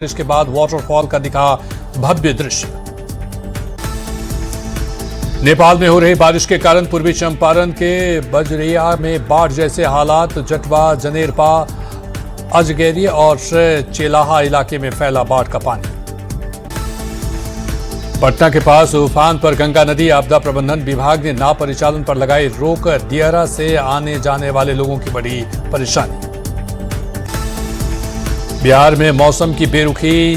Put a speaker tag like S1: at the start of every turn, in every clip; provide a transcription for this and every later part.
S1: इसके बाद वाटरफॉल का दिखा भव्य दृश्य। नेपाल में हो रही बारिश के कारण पूर्वी चंपारण के बजरिया में बाढ़ जैसे हालात। जटवा, जनेरपा, अजगैरी और चेलाहा इलाके में फैला बाढ़ का पानी। पटना के पास उफान पर गंगा नदी। आपदा प्रबंधन विभाग ने नाव परिचालन पर लगाई रोक। दियारा से आने जाने वाले लोगों की बड़ी परेशानी। बिहार में मौसम की बेरुखी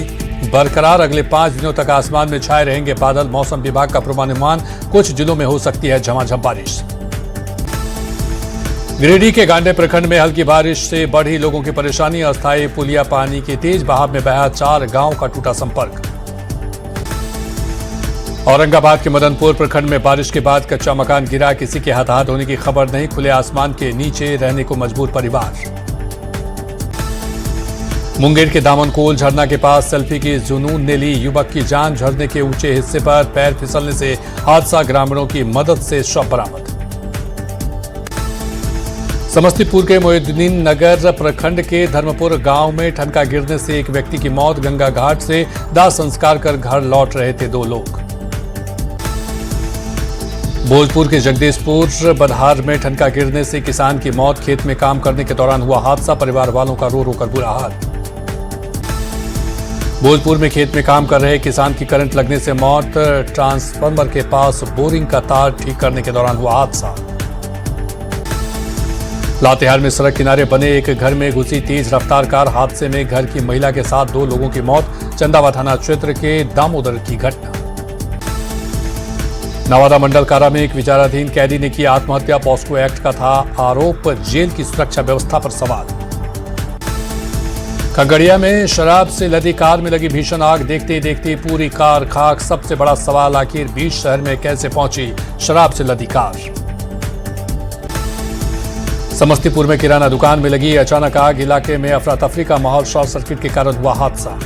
S1: बरकरार। अगले 5 दिनों तक आसमान में छाए रहेंगे बादल। मौसम विभाग का पूर्वानुमान, कुछ जिलों में हो सकती है झमाझम बारिश। गिरिडीह के गांडे प्रखंड में हल्की बारिश से बढ़ी लोगों की परेशानी। अस्थायी पुलिया पानी के तेज बहाव में बहा, 4 गांव का टूटा संपर्क। औरंगाबाद के मदनपुर प्रखंड में बारिश के बाद कच्चा मकान गिरा। किसी के हताहत होने की खबर नहीं। खुले आसमान के नीचे रहने को मजबूर परिवार। मुंगेर के दामनकोल झरना के पास सेल्फी की जुनून ने ली युवक की जान। झरने के ऊंचे हिस्से पर पैर फिसलने से हादसा। ग्रामीणों की मदद से शव बरामद। समस्तीपुर के मोहिउद्दीन नगर प्रखंड के धर्मपुर गांव में ठनका गिरने से एक व्यक्ति की मौत। गंगा घाट से दाह संस्कार कर घर लौट रहे थे 2 लोग। भोजपुर के जगदीशपुर बधार में ठनका गिरने से किसान की मौत। खेत में काम करने के दौरान हुआ हादसा। परिवार वालों का रो रो कर बुरा हाल। भोजपुर में खेत में काम कर रहे किसान की करंट लगने से मौत। ट्रांसफार्मर के पास बोरिंग का तार ठीक करने के दौरान हुआ हादसा। लातेहार में सड़क किनारे बने एक घर में घुसी तेज रफ्तार कार। हादसे में घर की महिला के साथ 2 लोगों की मौत। चंदावा थाना क्षेत्र के दामोदर की घटना। नवादा मंडल कारा में एक विचाराधीन कैदी ने की आत्महत्या। पॉस्को एक्ट का था आरोप। जेल की सुरक्षा व्यवस्था पर सवाल। खगड़िया में शराब से लदी कार में लगी भीषण आग। देखते ही देखते पूरी कार खाक। सबसे बड़ा सवाल, आखिर बीच शहर में कैसे पहुंची शराब से लदी कार। समस्तीपुर में किराना दुकान में लगी अचानक आग। इलाके में अफरा तफरी का माहौल। शॉर्ट सर्किट के कारण हुआ हादसा।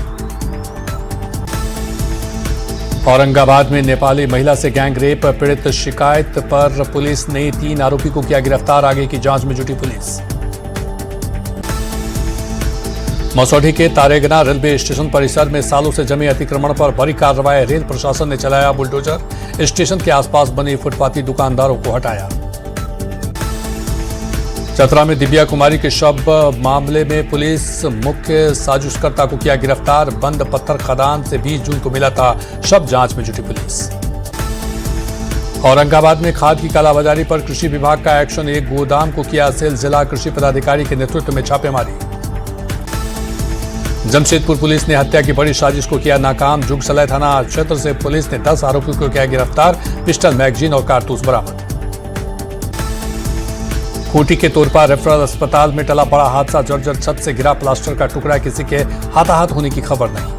S1: औरंगाबाद में नेपाली महिला से गैंग रेप पीड़ित शिकायत पर पुलिस ने 3 आरोपी को किया गिरफ्तार। आगे की जांच में जुटी पुलिस। मसौढ़ी के तारेगना रेलवे स्टेशन परिसर में सालों से जमे अतिक्रमण पर बड़ी कार्रवाई। रेल प्रशासन ने चलाया बुलडोजर। स्टेशन के आसपास बने फुटपाती दुकानदारों को हटाया। चतरा में दिव्या कुमारी के शव मामले में पुलिस मुख्य साजिशकर्ता को किया गिरफ्तार। बंद पत्थर खदान से 20 जून को मिला था शव। जांच में जुटी पुलिस। औरंगाबाद में खाद की कालाबाजारी पर कृषि विभाग का एक्शन। एक गोदाम को किया सील। जिला कृषि पदाधिकारी के नेतृत्व में छापेमारी। जमशेदपुर पुलिस ने हत्या की बड़ी साजिश को किया नाकाम। जुगसलाई थाना क्षेत्र से पुलिस ने 10 आरोपियों को किया गिरफ्तार। पिस्टल, मैगजीन और कारतूस बरामद। खूंटी के तोरपा रेफरल अस्पताल में टला बड़ा हादसा। जर्जर छत से गिरा प्लास्टर का टुकड़ा। किसी के हताहत होने की खबर नहीं।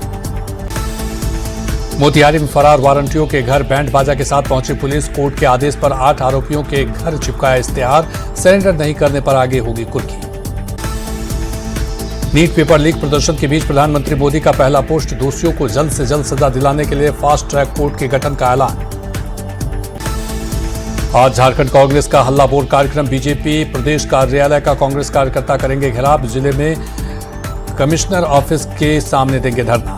S1: मोतिहारी में फरार वारंटियों के घर बैंड बाजा के साथ पहुंची पुलिस। कोर्ट के आदेश पर 8 आरोपियों के घर चिपकाया इश्तेहार। सरेंडर नहीं करने पर आगे होगी कुर्की। नीट पेपर लीक प्रदर्शन के बीच प्रधानमंत्री मोदी का पहला पोस्ट। दोषियों को जल्द से जल्द सजा दिलाने के लिए फास्ट ट्रैक कोर्ट के गठन का ऐलान। आज झारखंड कांग्रेस का हल्ला बोल कार्यक्रम। बीजेपी प्रदेश कार्यालय का कांग्रेस कार्यकर्ता करेंगे घेराव। जिले में कमिश्नर ऑफिस के सामने देंगे धरना।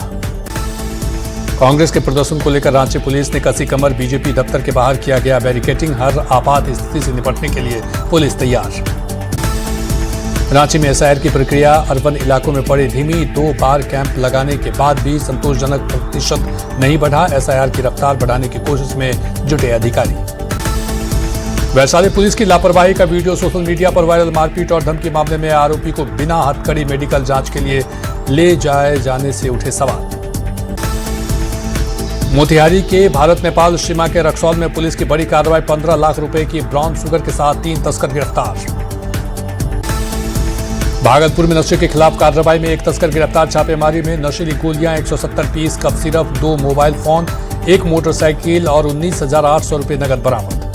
S1: कांग्रेस के प्रदर्शन को लेकर रांची पुलिस ने कसी कमर। बीजेपी दफ्तर के बाहर किया गया बैरिकेडिंग। हर आपात स्थिति से निपटने के लिए पुलिस तैयार। रांची में एसआईआर की प्रक्रिया अर्बन इलाकों में पड़ी धीमी। 2 बार कैंप लगाने के बाद भी संतोषजनक प्रतिशत नहीं बढ़ा। एसआईआर की रफ्तार बढ़ाने की कोशिश में जुटे अधिकारी। वैशाली पुलिस की लापरवाही का वीडियो सोशल मीडिया पर वायरल। मारपीट और धमकी मामले में आरोपी को बिना हथकड़ी मेडिकल जांच के लिए ले जाए जाने से उठे सवाल। मोतिहारी के भारत नेपाल सीमा के रक्सौल में पुलिस की बड़ी कार्रवाई। 15 लाख रुपए की ब्राउन शुगर के साथ 3 तस्कर गिरफ्तार। भागलपुर में नशे के खिलाफ कार्रवाई में 1 तस्कर गिरफ्तार। छापेमारी में नशीली गोलियां, 170 piece cough syrup, 2 mobile phone, 1 motorcycle और 19,800 रुपए नकद बरामद।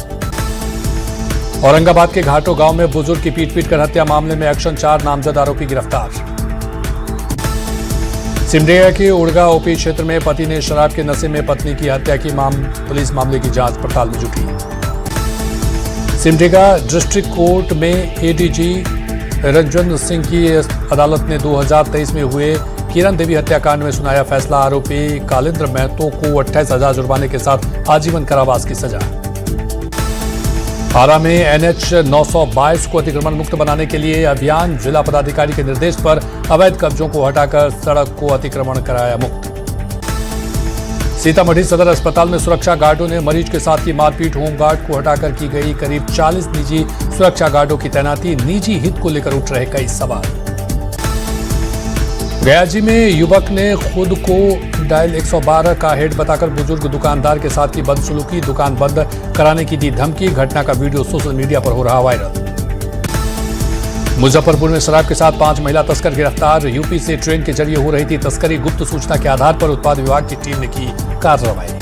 S1: औरंगाबाद के घाटो गांव में बुजुर्ग की पीट कर हत्या मामले में एक्शन। 4 नामजद आरोपी गिरफ्तार। सिमडेगा के उड़गा ओपी क्षेत्र में पति ने शराब के नशे में पत्नी की हत्या की। पुलिस मामले की जांच पड़ताल में जुटी। सिमडेगा डिस्ट्रिक्ट कोर्ट में एडीजी रंजन सिंह की अदालत ने 2023 में हुए किरण देवी हत्याकांड में सुनाया फैसला। आरोपी कालिंद्र महतो को 28,000 जुर्माने के साथ आजीवन कारावास की सजा। आरा में NH 922 को अतिक्रमण मुक्त बनाने के लिए अभियान। जिला पदाधिकारी के निर्देश पर अवैध कब्जों को हटाकर सड़क को अतिक्रमण कराया मुक्त। सीतामढ़ी सदर अस्पताल में सुरक्षा गार्डों ने मरीज के साथ की मारपीट। होमगार्ड को हटाकर की गई करीब 40 निजी सुरक्षा गार्डों की तैनाती। निजी हित को लेकर उठ रहे कई सवाल। गयाजी में युवक ने खुद को डायल 112 का हेड बताकर बुजुर्ग दुकानदार के साथ की बदसलूकी। दुकान बंद कराने की दी धमकी। घटना का वीडियो सोशल मीडिया पर हो रहा वायरल। मुजफ्फरपुर में शराब के साथ 5 महिला तस्कर गिरफ्तार। यूपी से ट्रेन के जरिए हो रही थी तस्करी। गुप्त सूचना के आधार पर उत्पाद विभाग की टीम ने की कार्रवाई।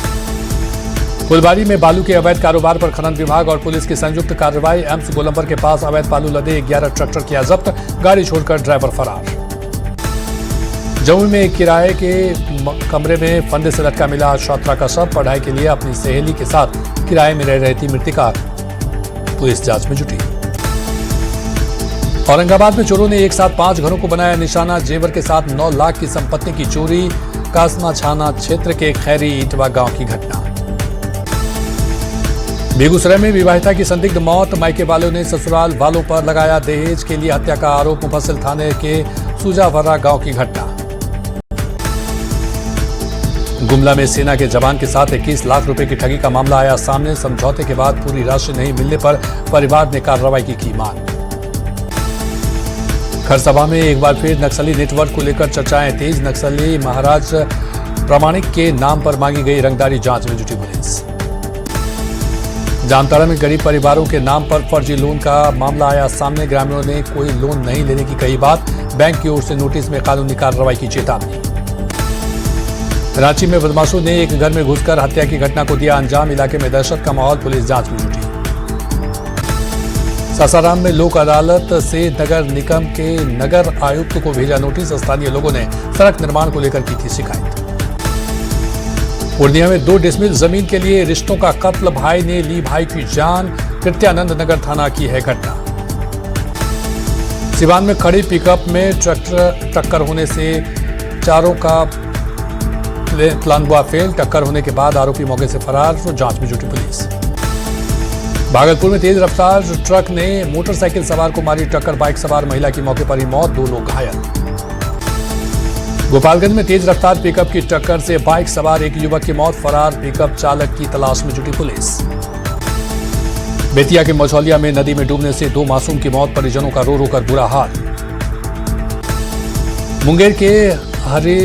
S1: फुलबारी में बालू के अवैध कारोबार पर खनन विभाग और पुलिस की संयुक्त कार्रवाई। एम्स गोलंबर के पास अवैध बालू लदे 11 ट्रैक्टर किया जब्त। गाड़ी छोड़कर ड्राइवर फरार। जमुई में एक किराए के कमरे में फंदे से लटका मिला छात्रा का शव। पढ़ाई के लिए अपनी सहेली के साथ किराए में रह रही थी मृतका। पुलिस जांच में जुटी। औरंगाबाद में चोरों ने एक साथ 5 घरों को बनाया निशाना। जेवर के साथ 9 लाख की संपत्ति की चोरी। कासना छाना क्षेत्र के खैरी इटवा गांव की घटना। बेगूसराय में विवाहिता की संदिग्ध मौत। मायके वालों ने ससुराल वालों पर लगाया दहेज के लिए हत्या का आरोप। मुफस्सिल थाने के सुजावरा गांव की घटना। गुमला में सेना के जवान के साथ 21 लाख रुपए की ठगी का मामला आया सामने। समझौते के बाद पूरी राशि नहीं मिलने पर परिवार ने कार्रवाई की मांग। खरसभा में एक बार फिर नक्सली नेटवर्क को लेकर चर्चाएं तेज। नक्सली महाराज प्रामाणिक के नाम पर मांगी गई रंगदारी। जांच में जुटी पुलिस। जामताड़ा में गरीब परिवारों के नाम पर फर्जी लोन का मामला आया सामने। ग्रामीणों ने कोई लोन नहीं लेने की कही बात। बैंक की ओर से नोटिस में कानूनी कार्रवाई की चेतावनी। रांची में बदमाशों ने एक घर में घुसकर हत्या की घटना को दिया अंजाम। इलाके में दहशत का माहौल। पुलिस जांच में जुटी। सासाराम में लोक अदालत से नगर निगम के नगर आयुक्त को भेजा नोटिस। स्थानीय लोगों ने सड़क निर्माण को लेकर की थी शिकायत। पूर्णिया में 2 डिसमिल जमीन के लिए रिश्तों का कत्ल। भाई ने ली भाई की जान। कृत्यानंद नगर थाना की है घटना। सिवान में खड़ी पिकअप में ट्रैक्टर टक्कर होने से चारों का प्लान हुआ फेल। टक्कर होने के बाद आरोपी मौके से फरार। तो जांच में जुटी पुलिस। भागलपुर में तेज रफ्तार ट्रक ने मोटरसाइकिल सवार को मारी टक्कर। बाइक सवार महिला की मौके पर ही मौत। 2 लोग घायल। गोपालगंज में तेज रफ्तार पिकअप की टक्कर से बाइक सवार एक युवक की मौत। फरार पिकअप चालक की तलाश में जुटी पुलिस। बेतिया के मझौलिया में नदी में डूबने से 2 मासूम की मौत। परिजनों का रो रो कर बुरा हाल। मुंगेर के हरी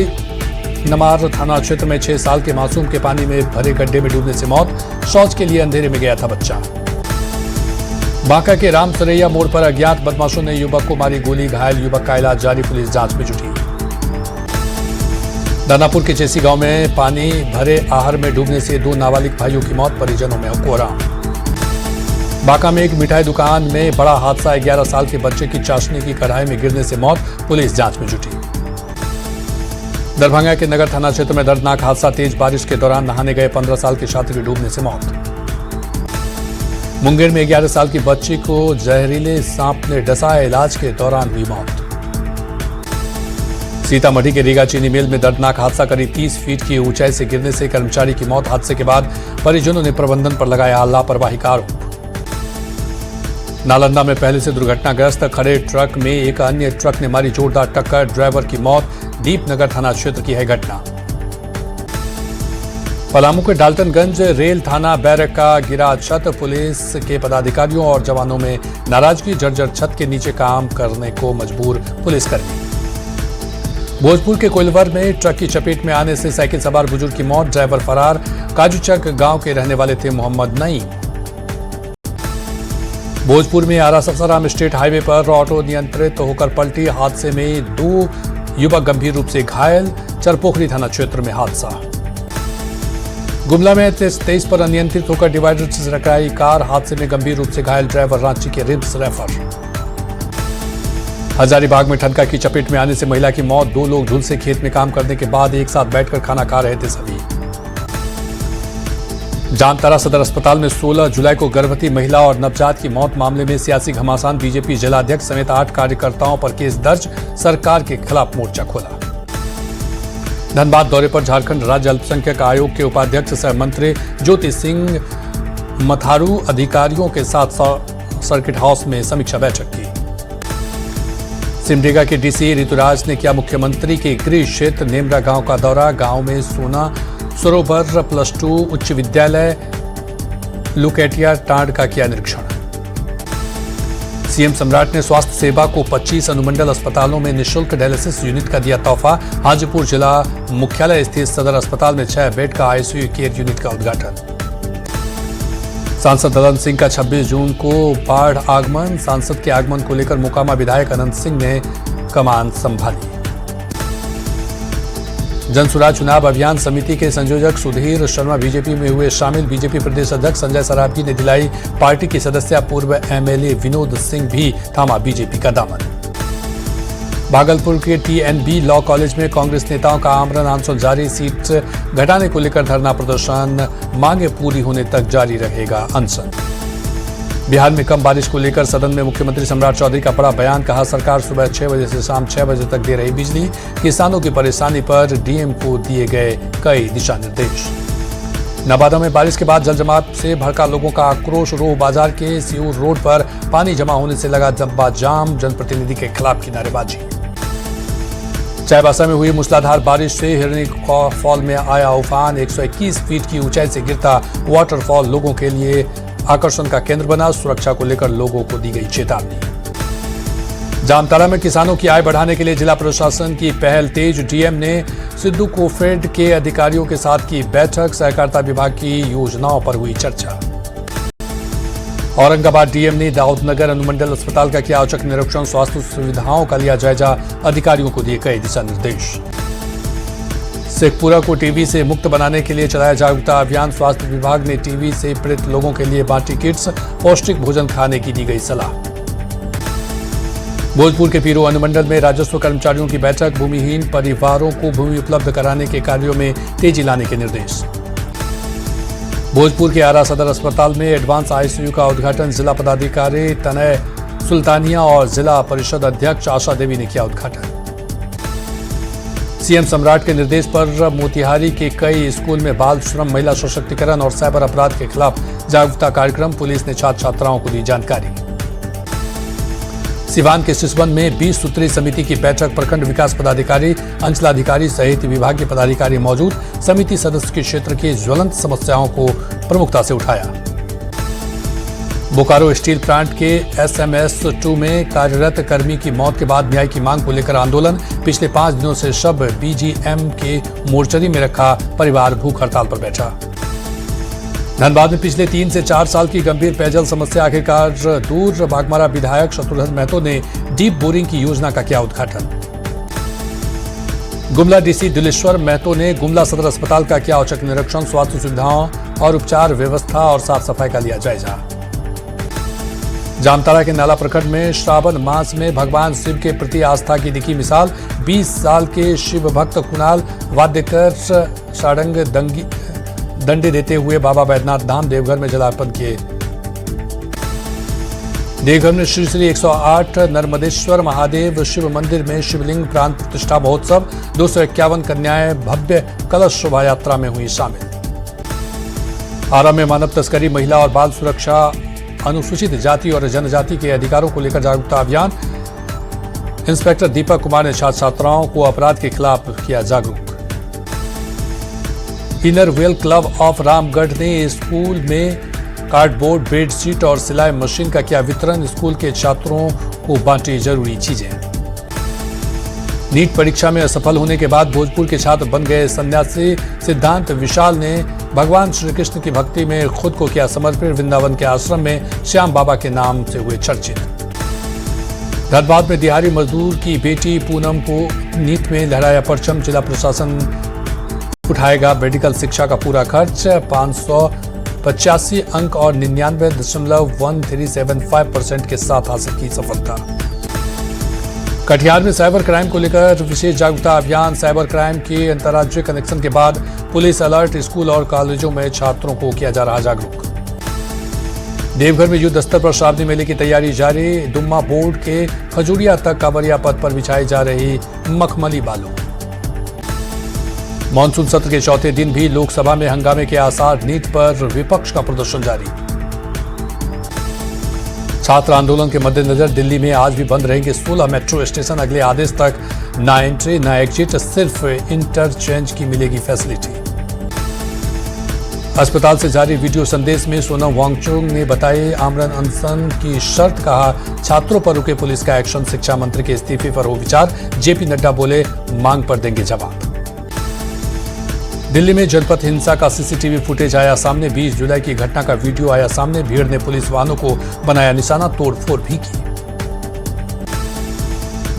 S1: नमार थाना क्षेत्र में 6 साल के मासूम के पानी में भरे गड्ढे में डूबने से मौत। शौच के लिए अंधेरे में गया था बच्चा। बांका के राम सरैया मोड़ पर अज्ञात बदमाशों ने युवक को मारी गोली। घायल युवक का इलाज जारी। पुलिस जांच में जुटी। दानापुर के चेसी गांव में पानी भरे आहर में डूबने से 2 नाबालिग भाइयों की मौत। परिजनों में कोहराम। बांका में एक मिठाई दुकान में बड़ा हादसा। 11 साल के बच्चे की चाशनी की कढ़ाई में गिरने से मौत। पुलिस जांच में जुटी। दरभंगा के नगर थाना क्षेत्र में दर्दनाक हादसा। तेज बारिश के दौरान नहाने गए 15 साल के छात्र की डूबने से मौत। मुंगेर में 11 साल की बच्ची को जहरीले सांप ने डसा। इलाज के दौरान हुई मौत। सीतामढ़ी के रीगा चीनी मिल में दर्दनाक हादसा। करीब 30 फीट की ऊंचाई से गिरने से कर्मचारी की मौत। हादसे के बाद परिजनों ने प्रबंधन पर लगाया लापरवाही का आरोप। नालंदा में पहले से दुर्घटनाग्रस्त खड़े ट्रक में एक अन्य ट्रक ने मारी जोरदार टक्कर। ड्राइवर की मौत। दीपनगर थाना क्षेत्र की है घटना। पलामू के डाल्टनगंज रेल थाना बैरक का गिरा छत। पुलिस के पदाधिकारियों और जवानों में नाराजगी। जर्जर छत के नीचे काम करने को मजबूर पुलिसकर्मी। भोजपुर के कोइलवर में ट्रक की चपेट में आने से साइकिल सवार बुजुर्ग की मौत। ड्राइवर फरार। काजूचक गांव के रहने वाले थे मोहम्मद नईम। भोजपुर में आरा सासाराम स्टेट हाईवे पर ऑटो नियंत्रित होकर पलटी। हादसे में 2 युवक गंभीर रूप से घायल। चरपोखरी थाना क्षेत्र में हादसा। गुमला में 23 पर अनियंत्रित होकर डिवाइडर से टकराई कार। हादसे में गंभीर रूप से घायल। ड्राइवर रांची के रिम्स रेफर। हजारीबाग में ठनका की चपेट में आने से महिला की मौत। 2 लोग झुलसे खेत में काम करने के बाद एक साथ बैठकर खाना खा रहे थे सभी। जामताड़ा सदर अस्पताल में 16 जुलाई को गर्भवती महिला और नवजात की मौत मामले में सियासी घमासान। बीजेपी जिलाध्यक्ष समेत 8 कार्यकर्ताओं पर केस दर्ज। सरकार के खिलाफ मोर्चा खोला। धनबाद दौरे पर झारखंड राज्य अल्पसंख्यक आयोग के उपाध्यक्ष सह मंत्री ज्योति सिंह मथारू अधिकारियों के साथ सर्किट हाउस में समीक्षा बैठक की। सिमडेगा के डीसी ऋतुराज ने किया मुख्यमंत्री के गृह क्षेत्र नेमरा गांव का दौरा। गांव में सोना सरोवर +2 उच्च विद्यालय लुकेटिया टांड का किया निरीक्षण। सीएम सम्राट ने स्वास्थ्य सेवा को 25 अनुमंडल अस्पतालों में निःशुल्क डायलिसिस यूनिट का दिया तोहफा। हाजीपुर जिला मुख्यालय स्थित सदर अस्पताल में 6 बेड का आईसीयू केयर यूनिट का उद्घाटन। सांसद दलन सिंह का 26 जून को बाढ़ आगमन। सांसद के आगमन को लेकर मोकामा विधायक अनंत सिंह ने कमान संभाली। जनसुराज चुनाव अभियान समिति के संयोजक सुधीर शर्मा बीजेपी में हुए शामिल। बीजेपी प्रदेश अध्यक्ष संजय सरावगी ने दिलाई पार्टी की सदस्या। पूर्व एमएलए विनोद सिंह भी थामा बीजेपी का दामन। भागलपुर के टीएनबी लॉ कॉलेज में कांग्रेस नेताओं का आमरण अनशन जारी। सीट घटाने को लेकर धरना प्रदर्शन। मांगे पूरी होने तक जारी रहेगा अनशन। बिहार में कम बारिश को लेकर सदन में मुख्यमंत्री सम्राट चौधरी का बड़ा बयान। कहा सरकार सुबह 6 बजे से शाम 6 बजे तक दे रही बिजली। किसानों की परेशानी पर डीएम को दिए गए कई दिशा निर्देश। नवादा में बारिश के बाद जलजमाव से भड़का लोगों का आक्रोश। रोह बाजार के सियूर रोड पर पानी जमा होने से लगा लंबा जाम। जनप्रतिनिधि के खिलाफ की नारेबाजी। चाईबासा में हुई मूसलाधार बारिश से हिरनी फॉल में आया उफान। 121 फीट की ऊंचाई से गिरता वाटरफॉल लोगों के लिए आकर्षण का केंद्र बना। सुरक्षा को लेकर लोगों को दी गई चेतावनी। जामताड़ा में किसानों की आय बढ़ाने के लिए जिला प्रशासन की पहल तेज। डीएम ने सिद्धू कोफेड के अधिकारियों के साथ की बैठक। सहकारिता विभाग की योजनाओं पर हुई चर्चा। औरंगाबाद डीएम ने दाऊदनगर अनुमंडल अस्पताल का किया औचक निरीक्षण। स्वास्थ्य सुविधाओं का लिया जायजा। अधिकारियों को दिए कई दिशा निर्देश। शेखपुरा को टीबी से मुक्त बनाने के लिए चलाया जागरूकता अभियान। स्वास्थ्य विभाग ने टीबी से पीड़ित लोगों के लिए बांटी किट्स। पौष्टिक भोजन खाने की दी गई सलाह। भोजपुर के पीरो अनुमंडल में राजस्व कर्मचारियों की बैठक। भूमिहीन परिवारों को भूमि उपलब्ध कराने के कार्यों में तेजी लाने के निर्देश। भोजपुर के आरा सदर अस्पताल में एडवांस आईसीयू का उद्घाटन। जिला पदाधिकारी तनय सुल्तानिया और जिला परिषद अध्यक्ष आशा देवी ने किया उद्घाटन। सीएम सम्राट के निर्देश पर मोतिहारी के कई स्कूल में बाल श्रम, महिला सशक्तिकरण और साइबर अपराध के खिलाफ जागरूकता कार्यक्रम। पुलिस ने छात्र छात्राओं को दी जानकारी। सिवान के सिसवन में 20 सूत्रीय समिति की बैठक। प्रखंड विकास पदाधिकारी, अंचलाधिकारी सहित विभागीय पदाधिकारी मौजूद। समिति सदस्य के क्षेत्र की ज्वलंत समस्याओं को प्रमुखता से उठाया। बोकारो स्टील प्लांट के SMS2 में कार्यरत कर्मी की मौत के बाद न्याय की मांग को लेकर आंदोलन। पिछले 5 दिनों से शव BGM के मोर्चरी में रखा। परिवार भूख हड़ताल पर बैठा। धनबाद में पिछले 3 से 4 साल की गंभीर पेयजल समस्या आखिरकार दूर। बागमारा विधायक शत्रुघ्न महतो ने डीप बोरिंग की योजना का किया उद्घाटन। गुमला डीसी दिलेश्वर महतो ने गुमला सदर अस्पताल का किया औचक निरीक्षण। स्वास्थ्य सुविधाओं और उपचार व्यवस्था और साफ सफाई का लिया जायजा। जामताड़ा के नाला प्रखंड में श्रावण मास में भगवान शिव के प्रति आस्था की दिखी मिसाल। 20 साल के शिव भक्त कुणाल वाद्यकर सारंग दंडे देते हुए बाबा बैद्यनाथ धाम देवघर में जलार्पण किए। देवघर में श्री श्री 108 नर्मदेश्वर महादेव शिव मंदिर में शिवलिंग प्राण प्रतिष्ठा महोत्सव। 251 कन्याएं भव्य कलश शोभा यात्रा में हुई शामिल। आरा में मानव तस्करी, महिला और बाल सुरक्षा, अनुसूचित जाति और जनजाति के अधिकारों को लेकर जागरूकता अभियान। इंस्पेक्टर दीपक कुमार ने छात्र छात्राओं को अपराध के खिलाफ किया जागरूक। Inner wheel club of Ramgarh ने स्कूल में कार्डबोर्ड, बेडशीट और सिलाई मशीन का किया वितरण। स्कूल के छात्रों को बांटी जरूरी चीजें। नीट परीक्षा में असफल होने के बाद भोजपुर के छात्र बन गए सन्यासी। सिद्धांत विशाल ने भगवान श्री कृष्ण की भक्ति में खुद को किया समर्पित। वृंदावन के आश्रम में श्याम बाबा के नाम से हुए चर्चित। धनबाद में दिहाड़ी मजदूर की बेटी पूनम को नीट में लहराया परचम। जिला प्रशासन उठाएगा मेडिकल शिक्षा का पूरा खर्च। 585 अंक और 99.1375% के साथ हासिल की सफलता। कटिहार में साइबर क्राइम को लेकर विशेष जागरूकता अभियान। साइबर क्राइम के अंतर्राज्यीय कनेक्शन के बाद पुलिस अलर्ट। स्कूल और कॉलेजों में छात्रों को किया जा रहा जागरूक। देवघर में युद्ध स्तर पर श्रावणी मेले की तैयारी जारी। दुम्मा बोर्ड के खजूरिया तक कांवरिया पथ पर बिछाई जा रही मखमली बालू। मॉनसून सत्र के चौथे दिन भी लोकसभा में हंगामे के आसार, नीट पर विपक्ष का प्रदर्शन जारी। छात्र आंदोलन के मद्देनजर दिल्ली में आज भी बंद रहेंगे 16 मेट्रो स्टेशन। अगले आदेश तक न एंट्री न एग्जिट, सिर्फ इंटरचेंज की मिलेगी फैसिलिटी। अस्पताल से जारी वीडियो संदेश में सोनम वांगचुक ने बताए आमरण अनशन की शर्त, कहा छात्रों पर रुके पुलिस का एक्शन, शिक्षा मंत्री के इस्तीफे पर हो विचार। जेपी नड्डा बोले मांग पर देंगे जवाब। दिल्ली में जनपथ हिंसा का सीसीटीवी फुटेज आया सामने। 20 जुलाई की घटना का वीडियो आया सामने। भीड़ ने पुलिस वाहनों को बनाया निशाना, तोड़फोड़ भी की।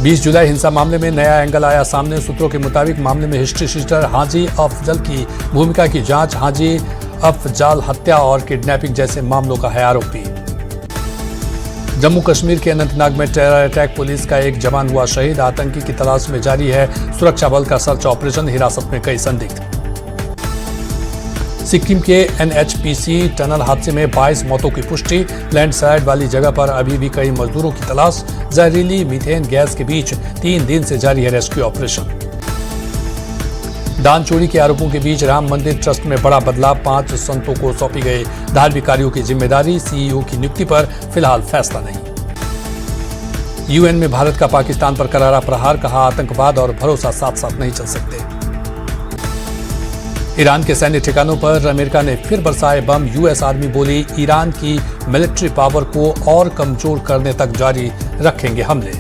S1: 20 जुलाई हिंसा मामले में नया एंगल आया सामने। सूत्रों के मुताबिक मामले में हिस्ट्री शीटर हाजी अफजल की भूमिका की जांच। हाजी अफजाल हत्या और किडनैपिंग जैसे मामलों का है आरोपी। जम्मू कश्मीर के अनंतनाग में टेरर अटैक, पुलिस का एक जवान हुआ शहीद। आतंकी की तलाश में जारी है सुरक्षा बल का सर्च ऑपरेशन, हिरासत में कई संदिग्ध। सिक्किम के NHPC टनल हादसे में 22 मौतों की पुष्टि। लैंडस्लाइड वाली जगह पर अभी भी कई मजदूरों की तलाश। जहरीली मीथेन गैस के बीच 3 दिन से जारी है रेस्क्यू ऑपरेशन। दान चोरी के आरोपों के बीच राम मंदिर ट्रस्ट में बड़ा बदलाव। 5 संतों को सौंपी गई धार्मिक कार्यों की जिम्मेदारी। CEO की नियुक्ति पर फिलहाल फैसला नहीं। UN में भारत का पाकिस्तान पर करारा प्रहार, कहा आतंकवाद और भरोसा साथ साथ नहीं चल सकते। ईरान के सैन्य ठिकानों पर अमेरिका ने फिर बरसाए बम। US आर्मी बोली ईरान की मिलिट्री पावर को और कमजोर करने तक जारी रखेंगे हमले।